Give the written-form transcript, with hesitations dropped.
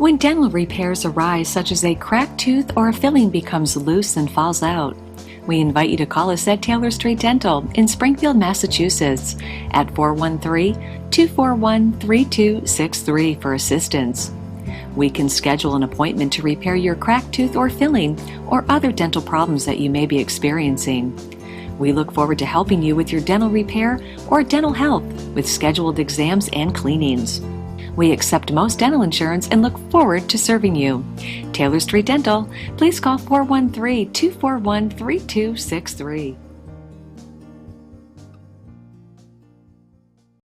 When dental repairs arise, such as a cracked tooth or a filling becomes loose and falls out, we invite you to call us at Taylor Street Dental in Springfield, Massachusetts at 413-241-3263 for assistance. We can schedule an appointment to repair your cracked tooth or filling or other dental problems that you may be experiencing. We look forward to helping you with your dental repair or dental health with scheduled exams and cleanings. We accept most dental insurance and look forward to serving you. Taylor Street Dental, please call 413-241-3263.